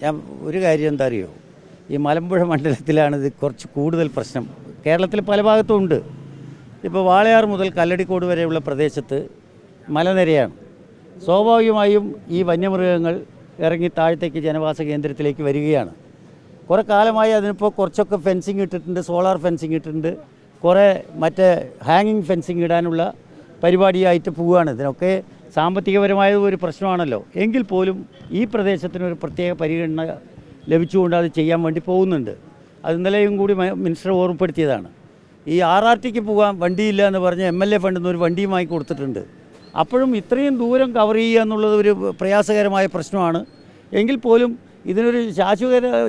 ഞാൻ ഒരു കാര്യം എന്താ അറിയോ, ഈ മലമ്പുഴ മണ്ഡലത്തിലാണ് ഇത് കുറച്ച് കൂടുതൽ പ്രശ്നം. കേരളത്തിൽ പല ഭാഗത്തും ഉണ്ട്. ഇപ്പോൾ വാളയാർ മുതൽ കല്ലടിക്കോട് വരെയുള്ള പ്രദേശത്ത് മലനിരയാണ്. സ്വാഭാവികമായും ഈ വന്യമൃഗങ്ങൾ ഇറങ്ങി താഴത്തേക്ക് ജനവാസ കേന്ദ്രത്തിലേക്ക് വരികയാണ്. കുറേ കാലമായി അതിനിപ്പോൾ കുറച്ചൊക്കെ ഫെൻസിങ് ഇട്ടിട്ടുണ്ട്, സോളാർ ഫെൻസിങ് ഇട്ടിട്ടുണ്ട്, കുറേ മറ്റേ ഹാങ്ങിങ് ഫെൻസിങ് ഇടാനുള്ള പരിപാടിയായിട്ട് പോവുകയാണ്. ഇതിനൊക്കെ സാമ്പത്തികപരമായ ഒരു പ്രശ്നമാണല്ലോ. എങ്കിൽ പോലും ഈ പ്രദേശത്തിനൊരു പ്രത്യേക പരിഗണന ലഭിച്ചുകൊണ്ട് അത് ചെയ്യാൻ വേണ്ടി പോകുന്നുണ്ട്. അത് ഇന്നലെയും കൂടി മിനിസ്റ്റർ ഓർമ്മപ്പെടുത്തിയതാണ്. ഈ RRTക്ക് പോകാൻ വണ്ടിയില്ല എന്ന് പറഞ്ഞ് MLA ഫണ്ടിൽ നിന്ന് ഒരു വണ്ടിയുമായി കൊടുത്തിട്ടുണ്ട്. അപ്പോഴും ഇത്രയും ദൂരം കവർ ചെയ്യുക എന്നുള്ളത് ഒരു പ്രയാസകരമായ പ്രശ്നമാണ്. എങ്കിൽ പോലും ഇതിനൊരു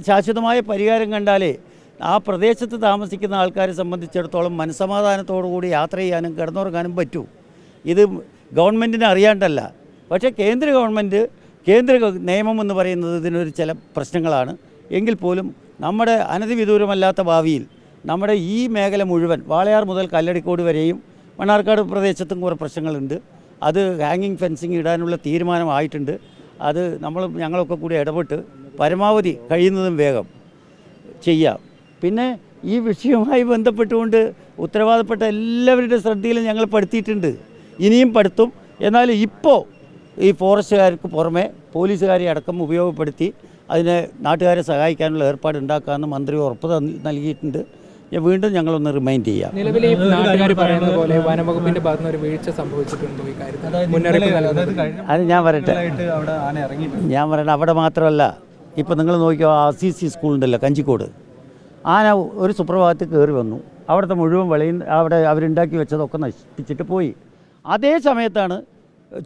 ശാശ്വതമായ പരിഹാരം കണ്ടാലേ ആ പ്രദേശത്ത് താമസിക്കുന്ന ആൾക്കാരെ സംബന്ധിച്ചിടത്തോളം മനസ്സമാധാനത്തോടുകൂടി യാത്ര ചെയ്യാനും കിടന്നുറങ്ങാനും പറ്റൂ. ഇത് ഗവൺമെൻറ്റിനെ അറിയാണ്ടല്ല. പക്ഷേ കേന്ദ്ര ഗവൺമെൻറ്, കേന്ദ്ര നിയമം എന്ന് പറയുന്നത് ഇതിനൊരു ചില പ്രശ്നങ്ങളാണ്. എങ്കിൽ പോലും നമ്മുടെ അനധിവിദൂരമല്ലാത്ത ഭാവിയിൽ നമ്മുടെ ഈ മേഖല മുഴുവൻ വാളയാർ മുതൽ കല്ലടിക്കോട് വരെയും മണ്ണാർക്കാട് പ്രദേശത്തും കുറേ പ്രശ്നങ്ങളുണ്ട്. അത് ഹാങ്ങിങ് ഫെൻസിങ് ഇടാനുള്ള തീരുമാനമായിട്ടുണ്ട്. അത് ഞങ്ങളൊക്കെ കൂടി ഇടപെട്ട് പരമാവധി കഴിയുന്നതും വേഗം ചെയ്യാം. പിന്നെ ഈ വിഷയവുമായി ബന്ധപ്പെട്ടുകൊണ്ട് ഉത്തരവാദപ്പെട്ട എല്ലാവരുടെ ശ്രദ്ധയിലും ഞങ്ങൾ പെടുത്തിയിട്ടുണ്ട്, ഇനിയും പെടുത്തും. എന്നാൽ ഇപ്പോൾ ഈ ഫോറസ്റ്റുകാർക്ക് പുറമെ പോലീസുകാരെ അടക്കം ഉപയോഗപ്പെടുത്തി അതിനെ നാട്ടുകാരെ സഹായിക്കാനുള്ള ഏർപ്പാട് ഉണ്ടാക്കാമെന്ന് മന്ത്രി ഉറപ്പ് നൽകിയിട്ടുണ്ട്. വീണ്ടും ഞങ്ങളൊന്ന് റിമൈൻഡ് ചെയ്യാം. നിലവിലെ നാട്ടുകാർ പറയുന്ന പോലെ വനംവകുപ്പിന്റെ ഭാഗത്തുനിന്ന് ഒരു വീഴ്ച സംഭവിച്ചിട്ടുണ്ടോ ഈ കാര്യത്തിൽ? അത് ഞാൻ പറയട്ടെ, അവിടെ മാത്രമല്ല. ഇപ്പം നിങ്ങൾ നോക്കിയോ, CC സ്കൂളുണ്ടല്ലോ കഞ്ചിക്കോട്, ആന ഒരു സുപ്രഭാതത്തിൽ കയറി വന്നു. അവിടുത്തെ മുഴുവൻ വിളയും അവിടെ അവരുണ്ടാക്കി വെച്ചതൊക്കെ നശിപ്പിച്ചിട്ട് പോയി. അതേ സമയത്താണ്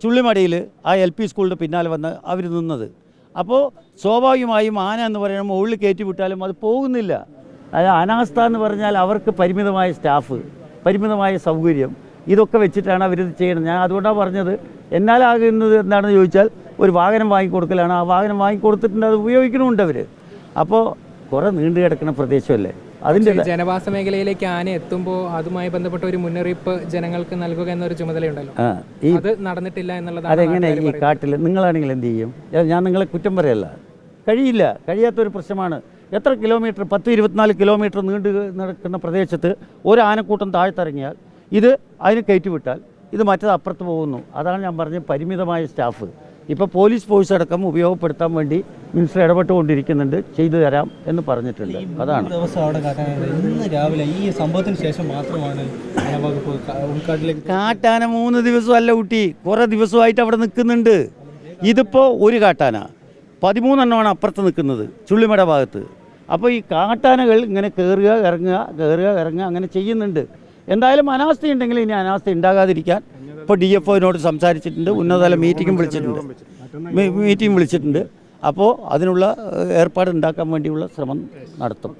ചുള്ളിമടയിൽ ആ LP സ്കൂളിൻ്റെ പിന്നാലെ വന്ന് അവർ നിന്നത്. അപ്പോൾ സ്വാഭാവികമായും ആന എന്ന് പറയുമ്പോൾ മുകളിൽ കയറ്റി വിട്ടാലും അത് പോകുന്നില്ല. അത് അനാസ്ഥ എന്ന് പറഞ്ഞാൽ അവർക്ക് പരിമിതമായ സ്റ്റാഫ്, പരിമിതമായ സൗകര്യം, ഇതൊക്കെ വെച്ചിട്ടാണ് അവരിത് ചെയ്യണം. ഞാൻ അതുകൊണ്ടാണ് പറഞ്ഞത്, എന്നാലാകുന്നത് എന്താണെന്ന് ചോദിച്ചാൽ ഒരു വാഹനം വാങ്ങിക്കൊടുക്കലാണ്. ആ വാഹനം വാങ്ങിക്കൊടുത്തിട്ടുണ്ട്, അത് ഉപയോഗിക്കണമുണ്ട് അവർ. അപ്പോൾ കുറേ നീണ്ടു കിടക്കുന്ന പ്രദേശമല്ലേ. അതിൻ്റെ ജനവാസ മേഖലയിലേക്ക് ആന എത്തുമ്പോൾ അതുമായി ബന്ധപ്പെട്ട ഒരു മുന്നറിയിപ്പ് ജനങ്ങൾക്ക് നൽകുക എന്നൊരു ചുമതലയുണ്ടല്ലോ, അത് നടന്നിട്ടില്ല എന്നുള്ളത്. അതെങ്ങനെ ഈ കാട്ടിൽ നിങ്ങളാണെങ്കിൽ എന്ത് ചെയ്യും? ഞാൻ നിങ്ങളെ കുറ്റം പറയല്ല, കഴിയാത്തൊരു പ്രശ്നമാണ്. എത്ര കിലോമീറ്റർ, 10-24 കിലോമീറ്റർ നീണ്ടു നടക്കുന്ന പ്രദേശത്ത് ഒരു ആനക്കൂട്ടം താഴ്ത്തിറങ്ങിയാൽ ഇത് അതിന് കയറ്റിവിട്ടാൽ ഇത് മറ്റത് അപ്പുറത്ത് പോകുന്നു. അതാണ് ഞാൻ പറഞ്ഞത്, പരിമിതമായ സ്റ്റാഫ്. ഇപ്പോൾ പോലീസ് ഫോഴ്സ് അടക്കം ഉപയോഗപ്പെടുത്താൻ വേണ്ടി മിനിസ്റ്റർ ഇടപെട്ടുകൊണ്ടിരിക്കുന്നുണ്ട്, ചെയ്തു തരാം എന്ന് പറഞ്ഞിട്ടുണ്ട്. അതാണ് ഇന്ന് രാവിലെ ഈ സംഭവത്തിന് ശേഷം മാത്രമാണ് കാട്ടാന 3 ദിവസമല്ല കുട്ടി, കുറേ ദിവസമായിട്ട് അവിടെ നിൽക്കുന്നുണ്ട്. ഇതിപ്പോൾ ഒരു കാട്ടാന 13 അപ്പുറത്ത് നിൽക്കുന്നത് ചുള്ളിമട ഭാഗത്ത്. അപ്പോൾ ഈ കാട്ടാനകൾ ഇങ്ങനെ കയറുക ഇറങ്ങുക അങ്ങനെ ചെയ്യുന്നുണ്ട്. എന്തായാലും അനാസ്ഥ ഉണ്ടെങ്കിൽ ഇനി അനാസ്ഥ ഉണ്ടാകാതിരിക്കാൻ ഇപ്പോൾ DFOനോട് സംസാരിച്ചിട്ടുണ്ട്, ഉന്നതതല മീറ്റിംഗ് വിളിച്ചിട്ടുണ്ട്. അപ്പോൾ അതിനുള്ള ഏർപ്പാട് ഉണ്ടാക്കാൻ വേണ്ടിയുള്ള ശ്രമം നടത്തും.